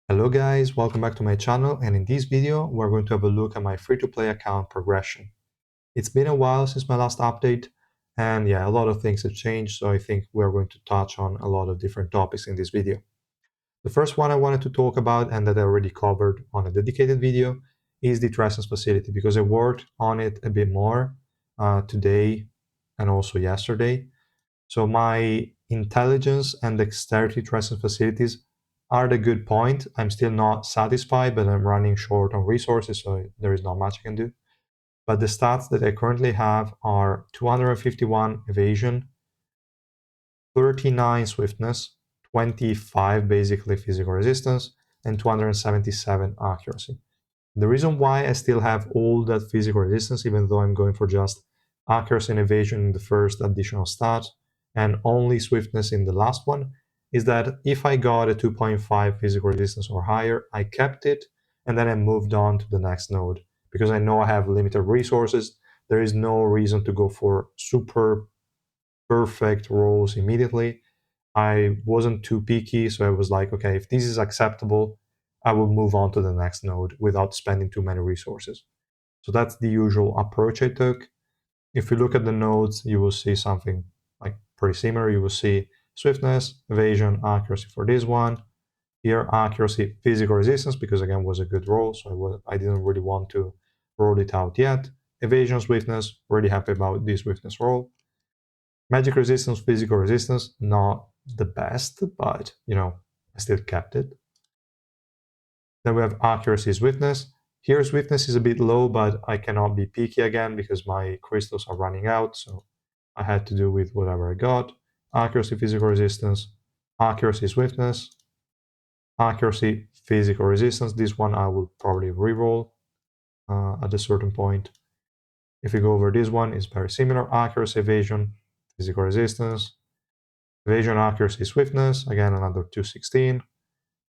Hello guys, welcome back to my channel, and in this video we're going to have a look at my free-to-play account progression. It's been a while since my last update, and yeah, a lot of things have changed, so I think we're going to touch on a lot of different topics in this video. The first one I wanted to talk about, and that I already covered on a dedicated video, is the Trescence facility, because I worked on it a bit more today and also yesterday. So my intelligence and dexterity Trescence facilities are the good point. I'm still not satisfied, but I'm running short on resources, so there is not much I can do. But the stats that I currently have are 251 evasion, 39 swiftness, 25 basically physical resistance, and 277 accuracy. The reason why I still have all that physical resistance, even though I'm going for just accuracy and evasion in the first additional stat, and only swiftness in the last one, is that if I got a 2.5 physical resistance or higher, I kept it, and then I moved on to the next node. Because I know I have limited resources, there is no reason to go for super perfect rolls immediately. I wasn't too picky, so I was like, okay, if this is acceptable, I will move on to the next node without spending too many resources. So that's the usual approach I took. If you look at the nodes, you will see something like pretty similar. You will see swiftness, evasion, accuracy for this one. Here, accuracy, physical resistance, because again, was a good roll, so I didn't really want to roll it out yet. Evasion, swiftness, really happy about this swiftness roll. Magic resistance, physical resistance, not the best, but I still kept it. Then we have accuracy, swiftness. Here, swiftness is a bit low, but I cannot be picky again because my crystals are running out, so I had to do with whatever I got. Accuracy, physical resistance, accuracy, swiftness, accuracy, physical resistance. This one I will probably reroll at a certain point. If we go over this one, it's very similar. Accuracy, evasion, physical resistance, evasion, accuracy, swiftness. Again, another 216.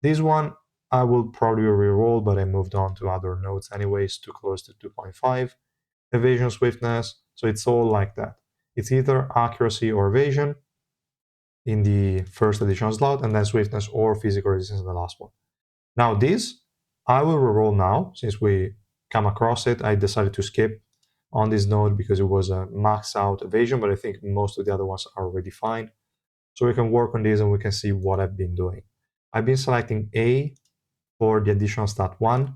This one I will probably reroll, but I moved on to other nodes anyways, too close to 2.5. Evasion, swiftness, so it's all like that. It's either accuracy or evasion in the first additional slot, and then swiftness or physical resistance in the last one. Now this, I will reroll now, since we come across it. I decided to skip on this node because it was a max out evasion, but I think most of the other ones are already fine. So we can work on this and we can see what I've been doing. I've been selecting A for the additional stat 1.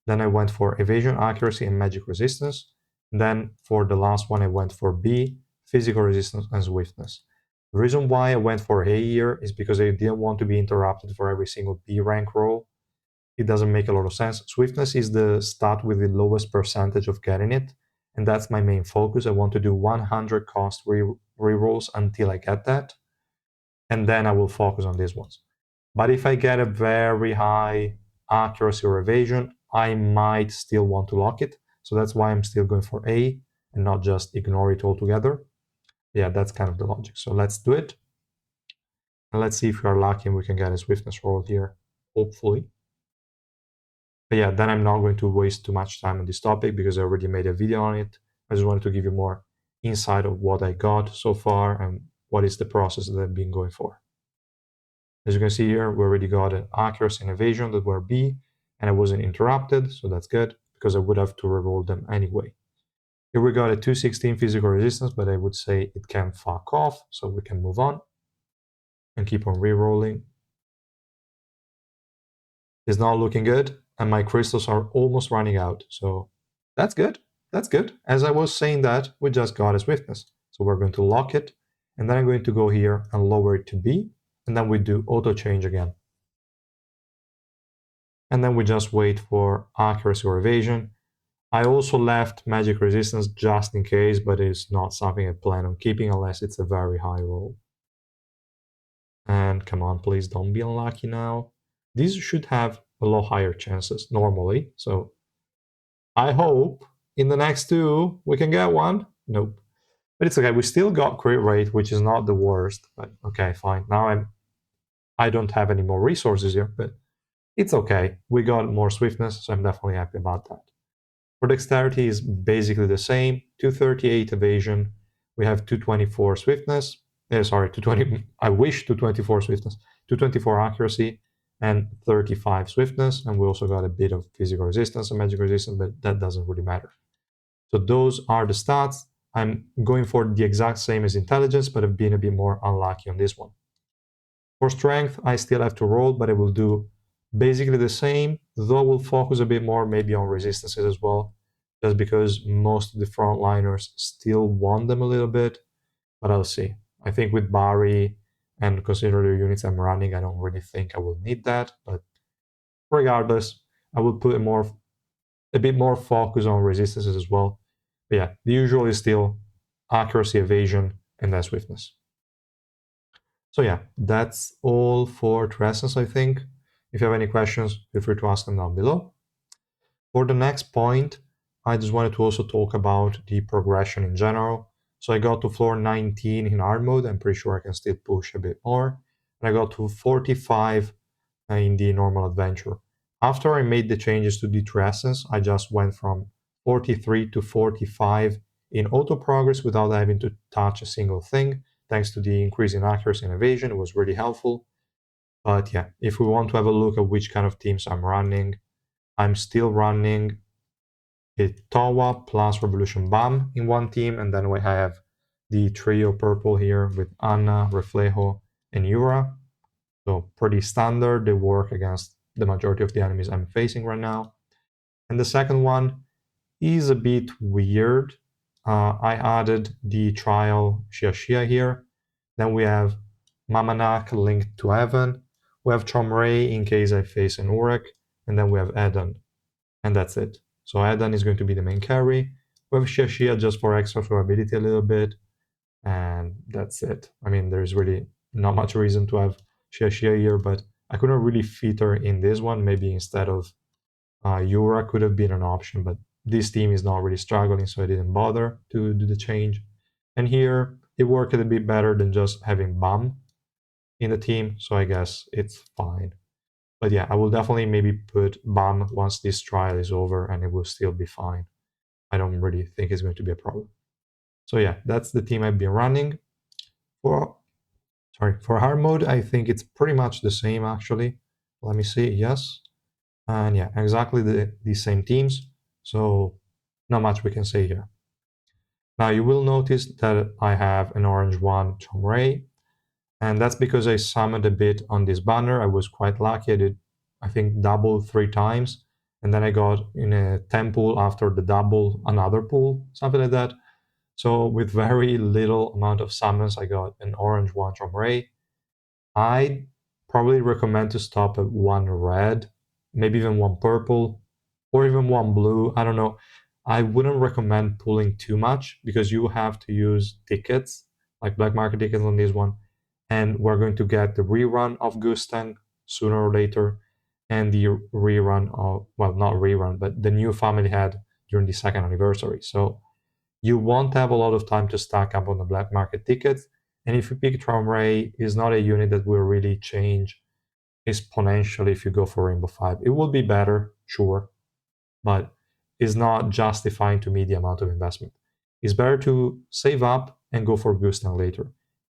Then I went for evasion, accuracy, and magic resistance. Then for the last one, I went for B, physical resistance and swiftness. The reason why I went for A here is because I didn't want to be interrupted for every single B rank roll. It doesn't make a lot of sense. Swiftness is the stat with the lowest percentage of getting it, and that's my main focus. I want to do 100 cost rerolls until I get that, and then I will focus on these ones. But if I get a very high accuracy or evasion, I might still want to lock it. So that's why I'm still going for A and not just ignore it altogether. Yeah, that's kind of the logic. So let's do it. And let's see if we are lucky and we can get a swiftness roll here, hopefully. But yeah, then I'm not going to waste too much time on this topic because I already made a video on it. I just wanted to give you more insight of what I got so far and what is the process that I've been going for. As you can see here, we already got an accuracy and evasion that were B, and I wasn't interrupted, so that's good, because I would have to reroll them anyway. Here we got a 216 physical resistance, but I would say it can fuck off, so we can move on and keep on rerolling. It's not looking good, and my crystals are almost running out, so that's good. That's good. As I was saying that, we just got a swiftness. So we're going to lock it, and then I'm going to go here and lower it to B, and then we do auto change again. And then we just wait for accuracy or evasion. I also left magic resistance just in case, but it's not something I plan on keeping unless it's a very high roll. And come on, please don't be unlucky now. These should have a lot higher chances normally, so I hope in the next two we can get one. Nope. But it's okay, we still got crit rate, which is not the worst, but okay, fine. Now I don't have any more resources here, but it's okay. We got more swiftness, so I'm definitely happy about that. For dexterity is basically the same, 238 evasion, we have 224 swiftness, sorry, 220, I wish 224 swiftness, 224 accuracy, and 35 swiftness, and we also got a bit of physical resistance and magic resistance, but that doesn't really matter. So those are the stats. I'm going for the exact same as intelligence, but I've been a bit more unlucky on this one. For strength, I still have to roll, but I will do basically the same, though we'll focus a bit more maybe on resistances as well, just because most of the frontliners still want them a little bit, but I'll see. I think with Bari and considering the units I'm running, I don't really think I will need that, but regardless, I will put a bit more focus on resistances as well. But yeah, the usual is still accuracy, evasion, and then swiftness. So yeah, that's all for Trescence, I think. If you have any questions, feel free to ask them down below. For the next point, I just wanted to also talk about the progression in general. So I got to floor 19 in hard mode. I'm pretty sure I can still push a bit more. And I got to 45 in the normal adventure. After I made the changes to the Essence, I just went from 43 to 45 in auto progress without having to touch a single thing. Thanks to the increase in accuracy and evasion, it was really helpful. But yeah, if we want to have a look at which kind of teams I'm running, I'm still running a Tawa plus Revolution BAM in one team, and then we have the trio purple here with Anna, Reflejo, and Yura. So pretty standard. They work against the majority of the enemies I'm facing right now. And the second one is a bit weird. I added the trial Shia here. Then we have Mamanak linked to Evan. We have Traumerei in case I face an Urek. And then we have Eden. And that's it. So Eden is going to be the main carry. We have Shia just for extra durability a little bit. And that's it. I mean, there's really not much reason to have Shia here, but I couldn't really fit her in this one. Maybe instead of Yura could have been an option, but this team is not really struggling, so I didn't bother to do the change. And here, it worked a bit better than just having BAM in the team, so I guess it's fine. But yeah, I will definitely maybe put BAM once this trial is over, and it will still be fine. I don't really think it's going to be a problem. So yeah, that's the team I've been running. For hard mode, I think it's pretty much the same actually. Let me see, yes. And yeah, exactly the same teams. So not much we can say here. Now you will notice that I have an orange one Traumerei, and that's because I summoned a bit on this banner. I was quite lucky. I did, I think, double 3 times, and then I got in a 10 pool after the double another pool, something like that. So with very little amount of summons, I got an orange one Traumerei. I probably recommend to stop at 1 red, maybe even 1 purple, or even 1 blue. I don't know. I wouldn't recommend pulling too much because you have to use tickets, like black market tickets on this one. And we're going to get the rerun of Gustang sooner or later, and the rerun of, well, not rerun, but the new family head during the 2nd anniversary. So you won't have a lot of time to stack up on the black market tickets. And if you pick Traumerei, it's not a unit that will really change exponentially if you go for Rainbow 5. It will be better, sure, but it's not justifying to me the amount of investment. It's better to save up and go for Gustang later.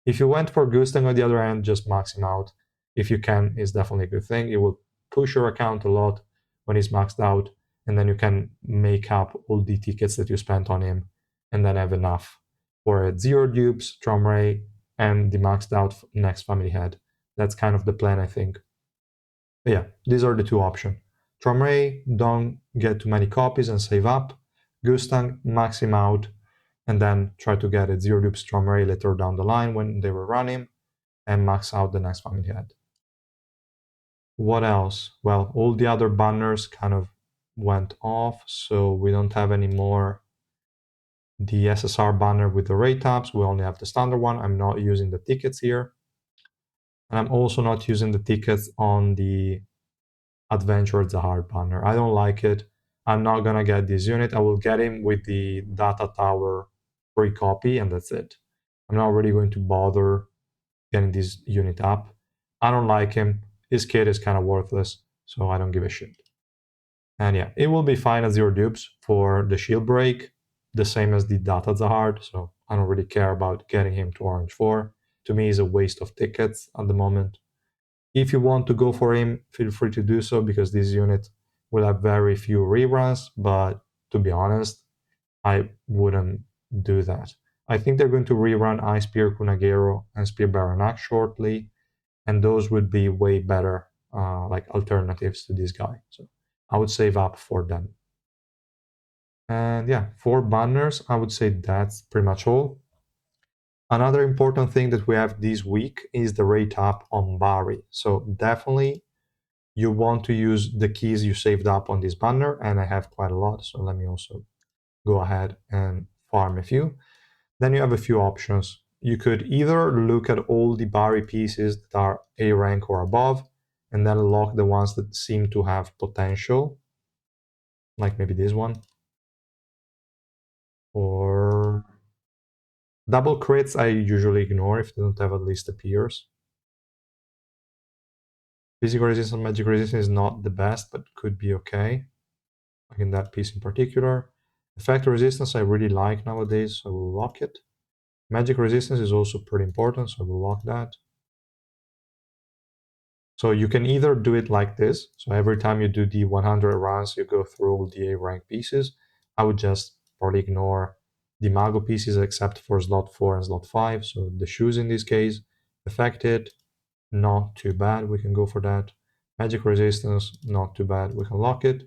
If you went for Gustang on the other end, just max him out. If you can, it's definitely a good thing. It will push your account a lot when he's maxed out, and then you can make up all the tickets that you spent on him and then have enough for a 0 dupes, Traumerei, and the maxed out next family head. That's kind of the plan, I think. But yeah, these are the 2 options. Traumerei, don't get too many copies and save up. Gustang, max him out, and then try to get a 0 dupes Traumerei later down the line when they were running, and max out the next family head. What else? Well, all the other banners kind of went off, so we don't have any more the SSR banner with the rate-ups. We only have the standard one. I'm not using the tickets here. And I'm also not using the tickets on the Adventure Zahard banner. I don't like it. I'm not gonna get this unit. I will get him with the Data Tower free copy, and that's it. I'm not really going to bother getting this unit up. I don't like him. His kit is kind of worthless, so I don't give a shit. And yeah, it will be fine at 0 dupes for the shield break, the same as the Data Zahard, so I don't really care about getting him to Orange 4. To me, it's a waste of tickets at the moment. If you want to go for him, feel free to do so because this unit will have very few reruns, but to be honest, I wouldn't do that. I think they're going to rerun Ice Spear Kunagero and Spear Baranak shortly, and those would be way better like alternatives to this guy. So I would save up for them. And yeah, for banners, I would say that's pretty much all. Another important thing that we have this week is the rate up on Bari. So definitely you want to use the keys you saved up on this banner, and I have quite a lot. So let me also go ahead and farm a few. Then you have a few options. You could either look at all the Bari pieces that are A rank or above, and then lock the ones that seem to have potential, like maybe this one. Or double crits I usually ignore if they don't have at least appears. Physical resistance, magic resistance is not the best, but could be okay. Like in that piece in particular. Effect resistance I really like nowadays, so I will lock it. Magic resistance is also pretty important, so I will lock that. So you can either do it like this. So every time you do the 100 runs, you go through all the A rank pieces. I would just probably ignore the Mago pieces except for slot 4 and slot 5. So the shoes in this case, affected, not too bad. We can go for that. Magic resistance, not too bad. We can lock it.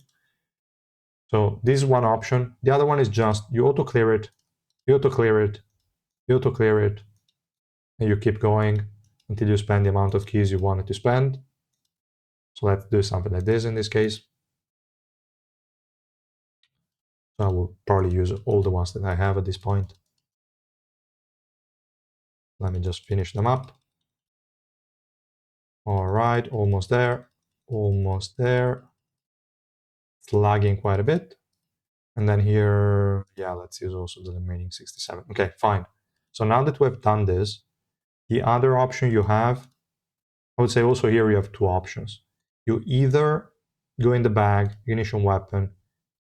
So this is one option. The other one is just you auto clear it, you auto clear it, you auto clear it, and you keep going until you spend the amount of keys you wanted to spend. So let's do something like this in this case. So I will probably use all the ones that I have at this point. Let me just finish them up. All right, almost there, almost there. It's lagging quite a bit. And then here, yeah, let's use also the remaining 67. Okay, fine. So now that we've done this, the other option you have, I would say also here you have two options. You either go in the bag, ignition weapon,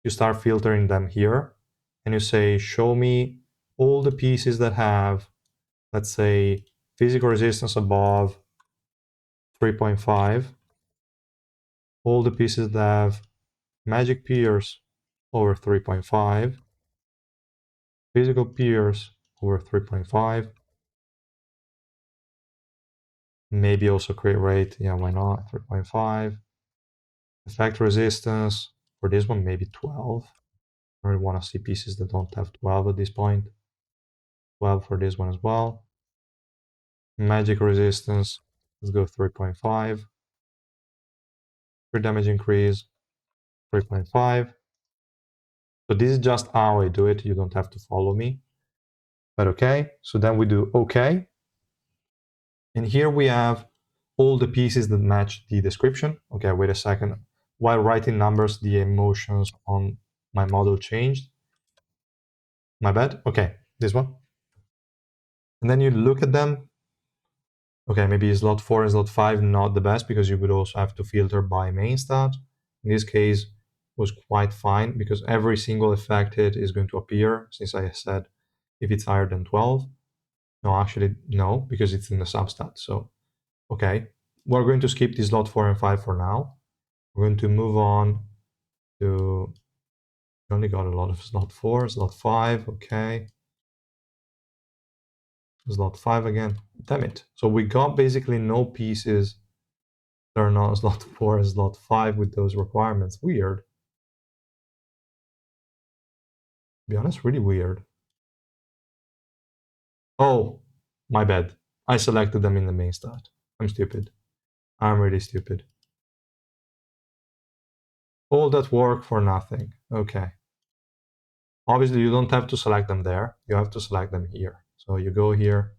you start filtering them here, and you say, show me all the pieces that have, let's say, physical resistance above 3.5, all the pieces that have magic pierce over 3.5, physical pierce over 3.5, maybe also crit rate, yeah, why not, 3.5, effect resistance, for this one maybe 12, I really want to see pieces that don't have 12 at this point, 12 for this one as well, magic resistance, let's go 3.5, crit damage increase, 3.5, so this is just how I do it, you don't have to follow me. But okay, so then we do okay. And here we have all the pieces that match the description. Okay, wait a second. While writing numbers, the emotions on my model changed. My bad. Okay, this one. And then you look at them. Okay, maybe slot 4 and slot 5 not the best because you would also have to filter by main stat. In this case, was quite fine because every single affected is going to appear since I said if it's higher than 12. No, actually, no, because it's in the substat. So, okay, we're going to skip this slot 4 and 5 for now. We're going to move on to, we only got a lot of slot 4, slot 5, okay. Slot 5 again, damn it. So we got basically no pieces that are not slot 4 and slot 5 with those requirements. Weird. To be honest, really weird. Oh, my bad. I selected them in the main stat. I'm stupid. I'm really stupid. All that work for nothing. Okay. Obviously, you don't have to select them there. You have to select them here. So you go here.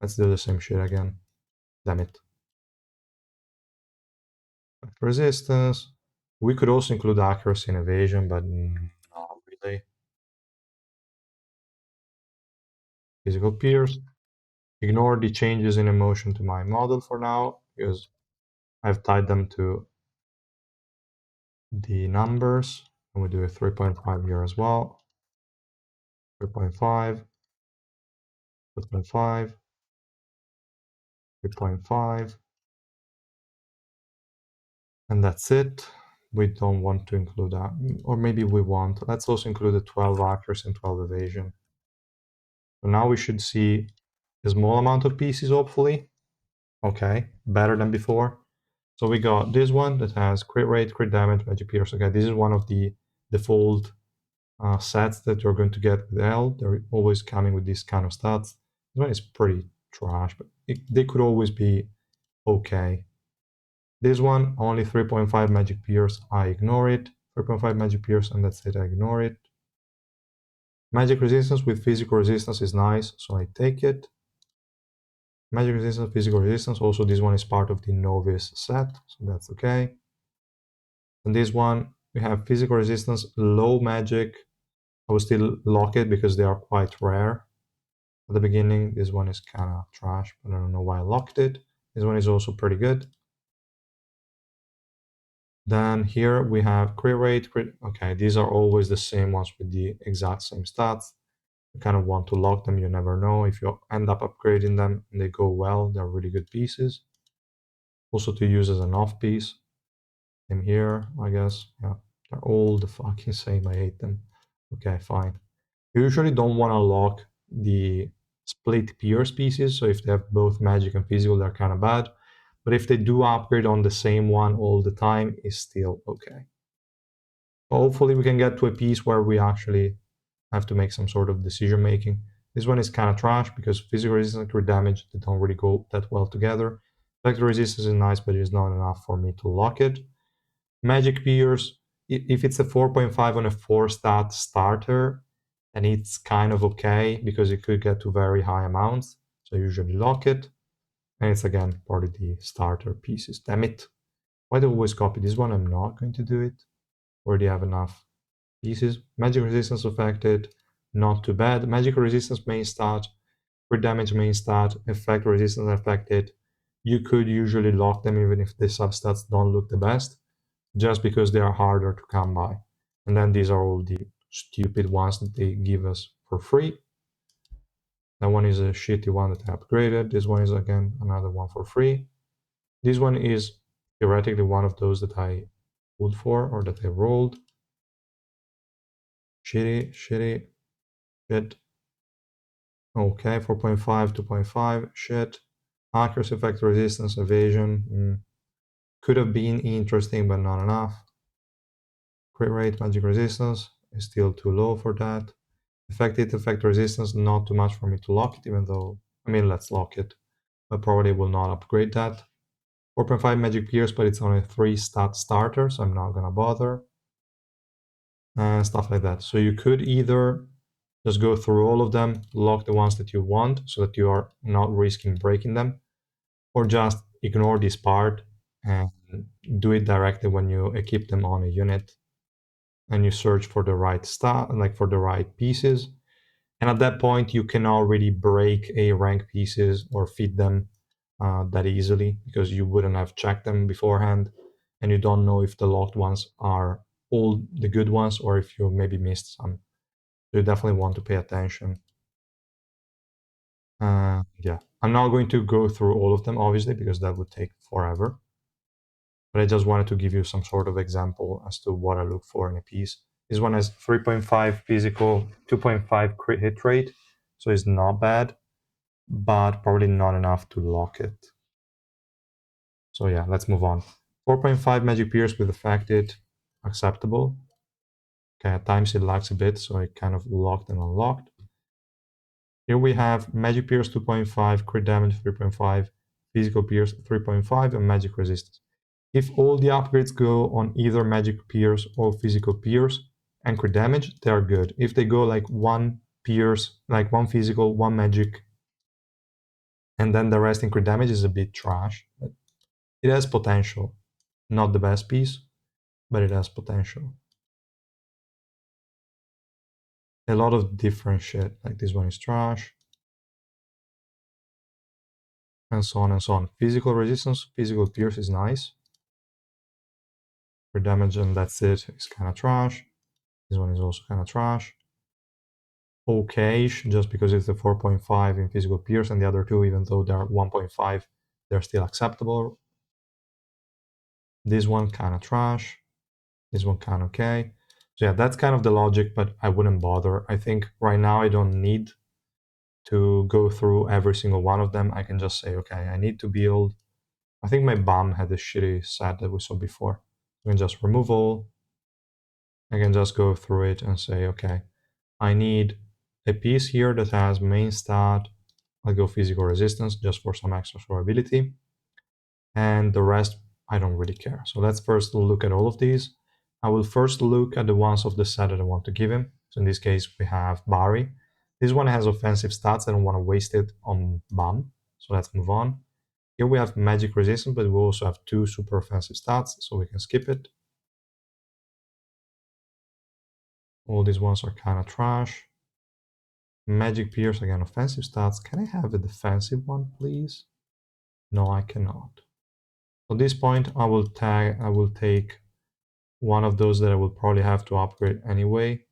Let's do the same shit again. Damn it. Resistance. We could also include accuracy and evasion, but not really. Physical pierce. Ignore the changes in emotion to my model for now, because I've tied them to the numbers. And we do a 3.5 here as well. 3.5, 3.5, 3.5, And that's it. We don't want to include that. Or maybe we want. Let's also include the 12 accuracy and 12 evasion. So now we should see a small amount of pieces, hopefully. Okay, better than before. So we got this one that has crit rate, crit damage, magic pierce. Okay, this is one of the default sets that you're going to get with L. They're always coming with these kind of stats. This one is pretty trash, but they could always be okay. This one, only 3.5 magic pierce, I ignore it. 3.5 magic pierce, and that's it, I ignore it. Magic resistance with physical resistance is nice, so I take it. Magic resistance, physical resistance, also this one is part of the novice set, so that's okay. And this one, we have physical resistance, low magic. I will still lock it because they are quite rare. At the beginning, this one is kind of trash, but I don't know why I locked it. This one is also pretty good. Then here we have crit rate, okay, these are always the same ones with the exact same stats. You kind of want to lock them, you never know. If you end up upgrading them and they go well, they're really good pieces. Also to use as an off piece. Same here, I guess. Yeah, they're all the fucking same, I hate them. Okay, fine. You usually don't want to lock the split pierce pieces, so if they have both magic and physical, they're kind of bad. But if they do upgrade on the same one all the time, it's still okay. Hopefully we can get to a piece where we actually have to make some sort of decision making. This one is kind of trash because physical resistance and crit damage, they don't really go that well together. Vector resistance is nice, but it's not enough for me to lock it. Magic Pierce, if it's a 4.5 on a 4 stat starter, then it's kind of okay because it could get to very high amounts. So I usually lock it. And it's again part of the starter pieces. Damn it. Why do I always copy this one? I'm not going to do it. Already have enough pieces. Magic resistance affected, not too bad. Magic resistance main stat, crit damage main stat, effect resistance affected. You could usually lock them even if the substats don't look the best, just because they are harder to come by. And then these are all the stupid ones that they give us for free. That one is a shitty one that I upgraded. This one is again another one for free. This one is theoretically one of those that I pulled for or that I rolled. Shitty, shitty, shit. Okay, 4.5, 2.5, shit. Accuracy, effect, resistance, evasion. Could have been interesting, but not enough. Crit rate, magic resistance is still too low for that. Effective effect resistance, not too much for me to lock it, even though, I mean, let's lock it. But probably will not upgrade that. 4.5 magic pierce, but it's only 3 stat starter, so I'm not gonna bother. And stuff like that. So you could either just go through all of them, lock the ones that you want so that you are not risking breaking them, or just ignore this part and do it directly when you equip them on a unit and you search for the right stuff, like for the right pieces. And at that point, you cannot really break A rank pieces or feed them that easily because you wouldn't have checked them beforehand, and you don't know if the locked ones are all the good ones or if you maybe missed some. So you definitely want to pay attention. Yeah, I'm not going to go through all of them, obviously, because that would take forever. But I just wanted to give you some sort of example as to what I look for in a piece. This one has 3.5 physical, 2.5 crit hit rate, so it's not bad, but probably not enough to lock it. So yeah, let's move on. 4.5 magic pierce with affected, acceptable. Okay, at times it lags a bit, so it kind of locked and unlocked. Here we have magic pierce 2.5, crit damage 3.5, physical pierce 3.5, and magic resistance. If all the upgrades go on either magic pierce or physical pierce and crit damage, they are good. If they go like one pierce, like one physical, one magic, and then the rest in crit damage is a bit trash. It has potential. Not the best piece, but it has potential. A lot of different shit, like this one is trash, and so on and so on. Physical resistance, physical pierce is nice. For damage, and that's it, it's kind of trash. This one is also kind of trash. Okay, just because it's a 4.5 in physical pierce, and the other two, even though they're 1.5, they're still acceptable. This one kind of trash. This one kind of okay. So yeah, that's kind of the logic, but I wouldn't bother. I think right now I don't need to go through every single one of them. I can just say, okay, I need to build. I think my BAM had a shitty set that we saw before. I can just remove all. I can just go through it and say, okay, I need a piece here that has main stat. I'll go physical resistance just for some extra survivability. And the rest, I don't really care. So let's first look at all of these. I will first look at the ones of the set that I want to give him. So in this case, we have Bari. This one has offensive stats. I don't want to waste it on BAM. So let's move on. Here we have magic resistance, but we also have 2 super offensive stats, so we can skip it. All these ones are kind of trash. Magic Pierce, again, offensive stats. Can I have a defensive one, please? No, I cannot. At this point, I will take one of those that I will probably have to upgrade anyway.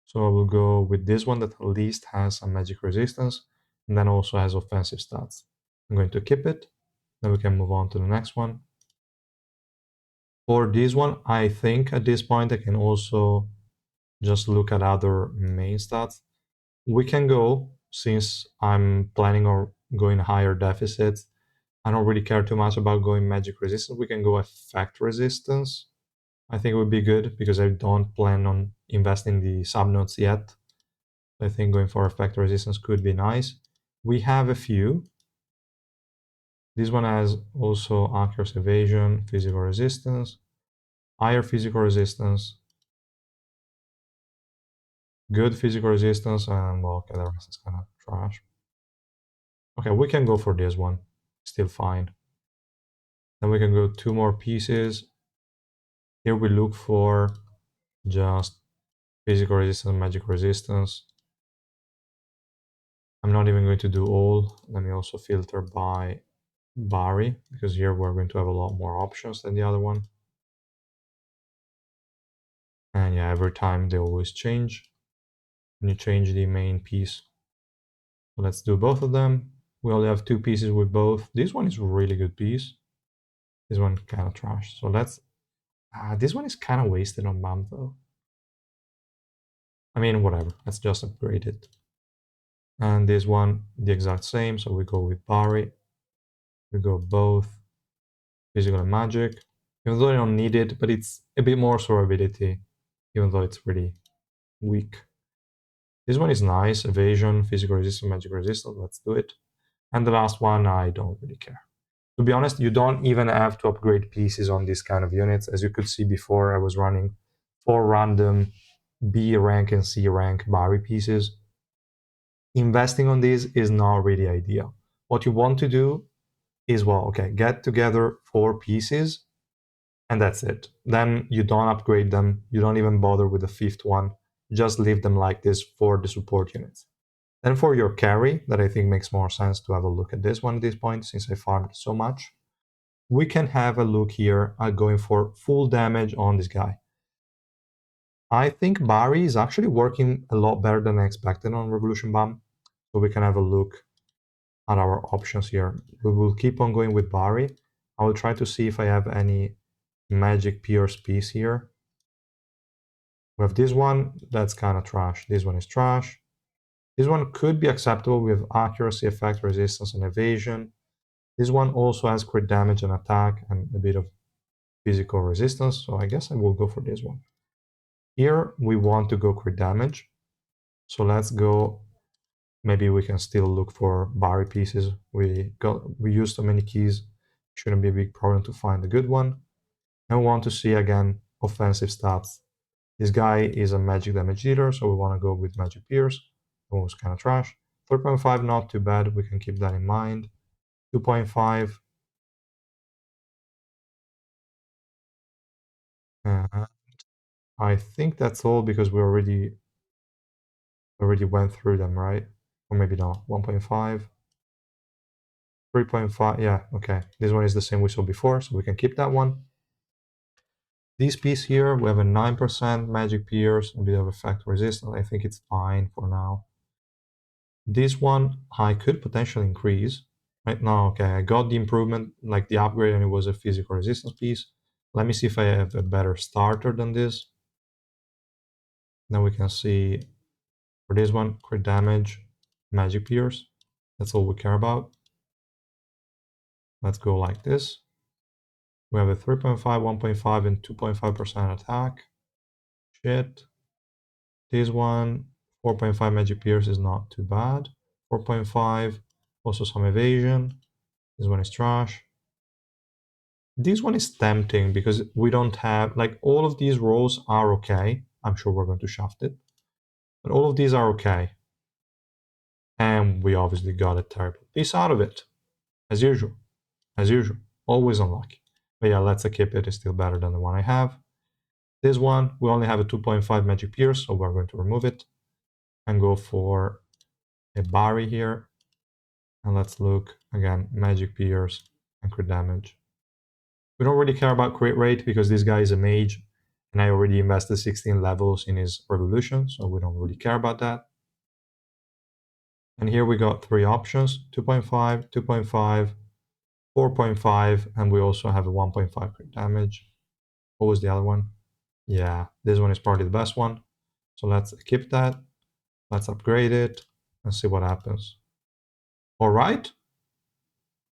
So I will go with this one that at least has some magic resistance and then also has offensive stats. I'm going to keep it. Then we can move on to the next one. For this one, I think at this point I can also just look at other main stats. We can go, since I'm planning on going higher deficits, I don't really care too much about going magic resistance. We can go effect resistance. I think it would be good because I don't plan on investing the subnodes yet. I think going for effect resistance could be nice. We have a few. This one has also accuracy evasion, physical resistance, higher physical resistance, good physical resistance, and well, okay, the rest is kind of trash. Okay, we can go for this one. Still fine. Then we can go 2 more pieces. Here we look for just physical resistance, magic resistance. I'm not even going to do all. Let me also filter by Bari, because here we're going to have a lot more options than the other one. And yeah, every time they always change. When you change the main piece. So let's do both of them. We only have 2 pieces with both. This one is a really good piece. This one kind of trash. So let's... this one is kind of wasted on BAM though. I mean, whatever. Let's just upgrade it. And this one, the exact same. So we go with Bari. We go both physical and magic. Even though I don't need it, but it's a bit more survivability, even though it's really weak. This one is nice. Evasion, physical resistance, magic resistance. Let's do it. And the last one, I don't really care. To be honest, you don't even have to upgrade pieces on these kind of units. As you could see before, I was running 4 random B rank and C rank Bari pieces. Investing on these is not really ideal. What you want to do is, well, okay, get together 4 pieces and that's it. Then you don't upgrade them. You don't even bother with the 5th one. Just leave them like this for the support units. Then for your carry, that I think makes more sense to have a look at this one at this point, since I farmed so much. We can have a look here at going for full damage on this guy. I think Bari is actually working a lot better than I expected on Revolution Bomb. So we can have a look at our options here. We will keep on going with Bari. I will try to see if I have any magic pierce piece here. We have this one, that's kind of trash. This one is trash. This one could be acceptable with accuracy, effect, resistance, and evasion. This one also has crit damage and attack and a bit of physical resistance, so I guess I will go for this one. Here we want to go crit damage, so let's go. Maybe we can still look for Bari pieces. We used so many keys, shouldn't be a big problem to find a good one. And we want to see again offensive stats. This guy is a magic damage dealer, so we want to go with magic pierce. That was kind of trash. 3.5, not too bad. We can keep that in mind. 2.5. I think that's all because we already went through them, right? Or maybe not. 1.5. 3.5. Yeah, okay. This one is the same we saw before, so we can keep that one. This piece here, we have a 9% magic pierce, a bit of effect resistance. I think it's fine for now. This one I could potentially increase. Right now, okay, I got the improvement, like the upgrade, and it was a physical resistance piece. Let me see if I have a better starter than this. Then we can see for this one, crit damage, magic pierce. That's all we care about. Let's go like this. We have a 3.5, 1.5, and 2.5% attack. Shit. This one, 4.5 magic pierce is not too bad. 4.5, also some evasion. This one is trash. This one is tempting because we don't have, like, all of these rolls are okay. I'm sure we're going to shaft it. But all of these are okay. And we obviously got a terrible piece out of it. As usual. As usual. Always unlucky. But yeah, let's keep it. It's still better than the one I have. This one, we only have a 2.5 magic pierce, so we're going to remove it. And go for a Bari here. And let's look, again, magic pierce and crit damage. We don't really care about crit rate because this guy is a mage. And I already invested 16 levels in his revolution, so we don't really care about that. And here we got three options, 2.5, 2.5, 4.5, and we also have a 1.5 crit damage. What was the other one? Yeah, this one is probably the best one. So let's keep that. Let's upgrade it and see what happens. All right.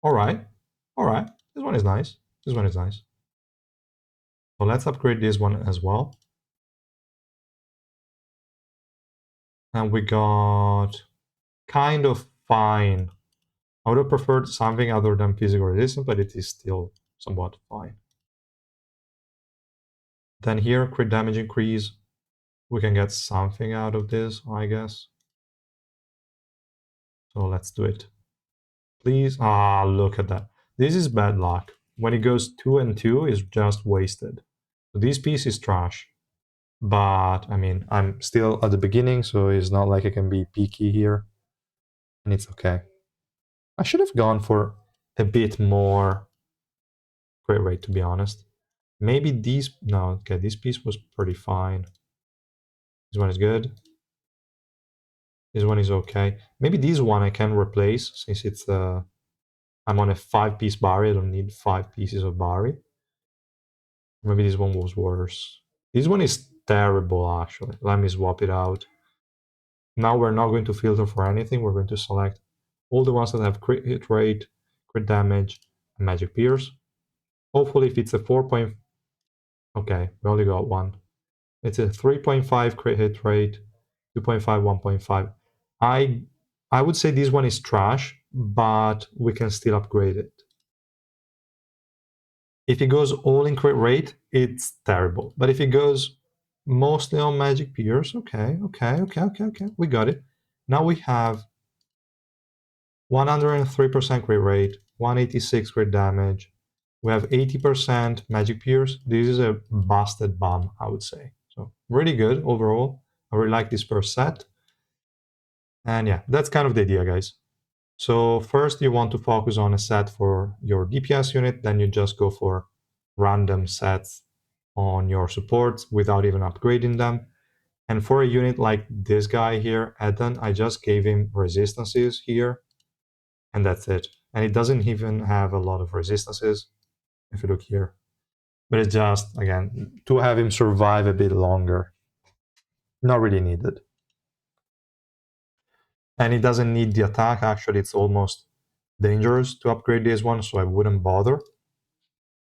All right. All right. This one is nice. This one is nice. So let's upgrade this one as well. And we got kind of fine. I would have preferred something other than physical resistance, but it is still somewhat fine. Then here, crit damage increase. We can get something out of this, I guess. So let's do it. Please. Ah, look at that. This is bad luck. When it goes 2 and 2, it's just wasted. So this piece is trash. But, I mean, I'm still at the beginning, so it's not like I can be picky here. And it's okay. I should have gone for a bit more crit rate, to be honest. Maybe these... No, okay, this piece was pretty fine. This one is good. This one is okay. Maybe this one I can replace, since it's... I'm on a 5-piece Bari. I don't need 5 pieces of Bari. Maybe this one was worse. This one is terrible, actually. Let me swap it out. Now we're not going to filter for anything. We're going to select all the ones that have crit hit rate, crit damage, and magic pierce. Hopefully, if it's a 4. Okay, we only got one. It's a 3.5 crit hit rate, 2.5, 1.5. I would say this one is trash, but we can still upgrade it. If it goes all in crit rate, it's terrible. But if it goes mostly on magic pierce, okay, we got it. Now we have 103% crit rate, 186 crit damage. We have 80% magic pierce. This is a busted bomb, I would say. So really good overall. I really like this first set. And yeah, that's kind of the idea, guys. So first you want to focus on a set for your DPS unit, then you just go for random sets on your supports without even upgrading them. And for a unit like this guy here, Eden, I just gave him resistances here, and that's it. And it doesn't even have a lot of resistances, if you look here. But it's just, again, to have him survive a bit longer. Not really needed. And it doesn't need the attack, actually it's almost dangerous to upgrade this one, so I wouldn't bother.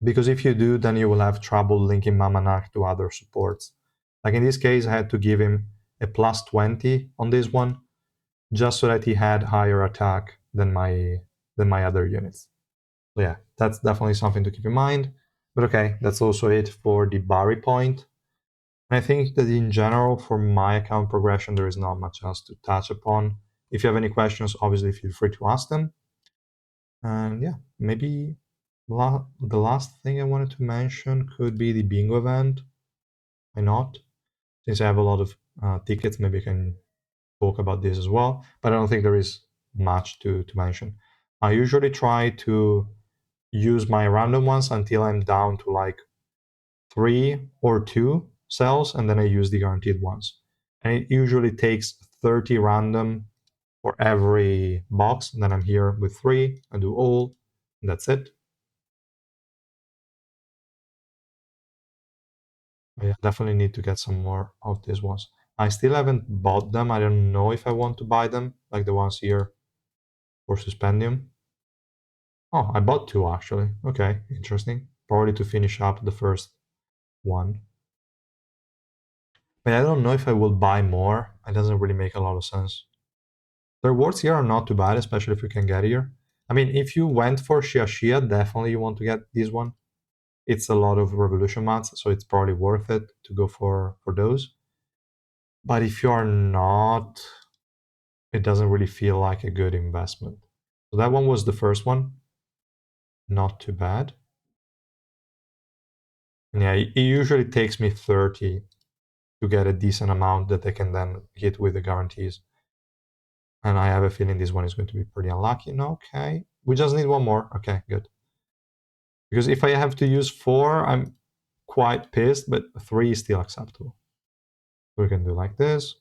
Because if you do, then you will have trouble linking Mamanak to other supports. Like in this case, I had to give him a plus 20 on this one, just so that he had higher attack than my other units. So yeah, that's definitely something to keep in mind. But okay, that's also it for the Bari point. And I think that in general, for my account progression, there is not much else to touch upon. If you have any questions, obviously feel free to ask them. And yeah, maybe the last thing I wanted to mention could be the bingo event. Why not? Since I have a lot of tickets, maybe I can talk about this as well. But I don't think there is much to mention. I usually try to use my random ones until I'm down to like 3 or 2 cells, and then I use the guaranteed ones. And it usually takes 30 random for every box. And then I'm here with 3. I do all. And that's it. I definitely need to get some more of these ones. I still haven't bought them. I don't know if I want to buy them, like the ones here for Suspendium. Oh, I bought 2 actually. Okay, interesting. Probably to finish up the first one. But I don't know if I will buy more. It doesn't really make a lot of sense. The rewards here are not too bad, especially if you can get here. I mean, if you went for Shia, definitely you want to get this one. It's a lot of revolution mats, so it's probably worth it to go for those. But if you are not, it doesn't really feel like a good investment. So that one was the first one. Not too bad. And yeah, it usually takes me 30 to get a decent amount that I can then hit with the guarantees. And I have a feeling this one is going to be pretty unlucky. No, okay. We just need one more. Okay, good. Because if I have to use 4, I'm quite pissed, but 3 is still acceptable. We can do like this.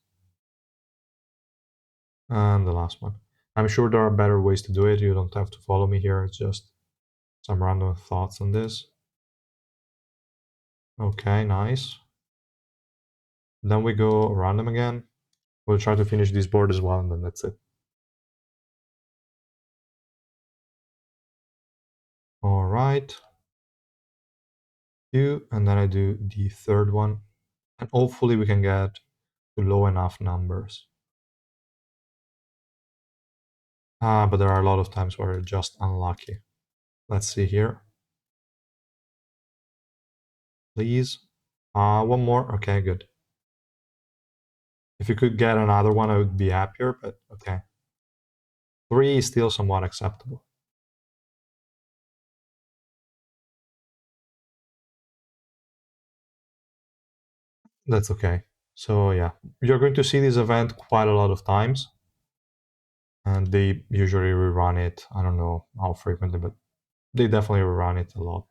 And the last one. I'm sure there are better ways to do it. You don't have to follow me here. It's just some random thoughts on this. Okay, nice. Then we go random again. We'll try to finish this board as well, and then that's it. All right. 2, and then I do the third one. And hopefully we can get to low enough numbers. But there are a lot of times where it's just unlucky. Let's see here. Please. One more. Okay, good. If you could get another one, I would be happier, but okay. 3 is still somewhat acceptable. That's okay. So yeah, you're going to see this event quite a lot of times. And they usually rerun it. I don't know how frequently, but they definitely rerun it a lot.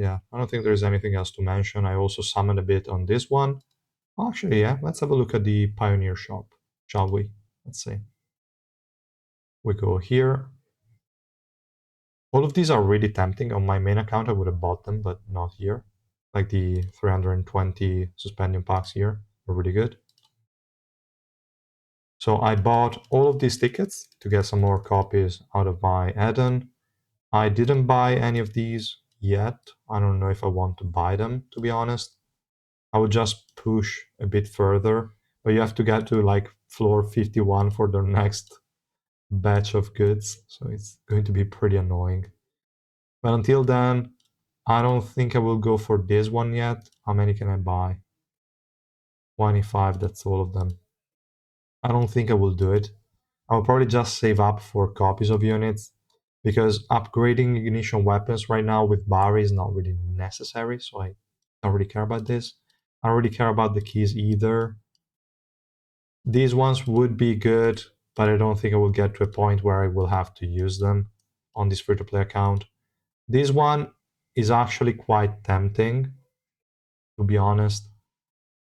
Yeah, I don't think there's anything else to mention. I also summoned a bit on this one. Actually, yeah, let's have a look at the Pioneer shop, shall we? Let's see. We go here. All of these are really tempting. On my main account, I would have bought them, but not here. Like the 320 Suspendium packs here are really good. So I bought all of these tickets to get some more copies out of my add-on. I didn't buy any of these yet. I don't know if I want to buy them, to be honest. I would just push a bit further, but you have to get to like floor 51 for the next batch of goods, so it's going to be pretty annoying. But until then, I don't think I will go for this one yet. How many can I buy? 25, that's all of them. I don't think I will do it. I'll probably just save up for copies of units because upgrading ignition weapons right now with Bari is not really necessary, so I don't really care about this. I don't really care about the keys either. These ones would be good, but I don't think I will get to a point where I will have to use them on this free-to-play account. This one is actually quite tempting, to be honest.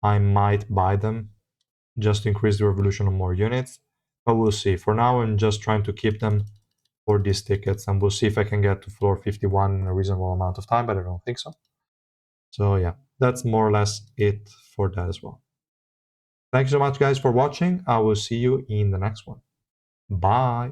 I might buy them just to increase the revolution on more units, but we'll see. For now, I'm just trying to keep them for these tickets, and we'll see if I can get to floor 51 in a reasonable amount of time, but I don't think so. So yeah, that's more or less it for that as well. Thank you so much, guys, for watching. I will see you in the next one. Bye.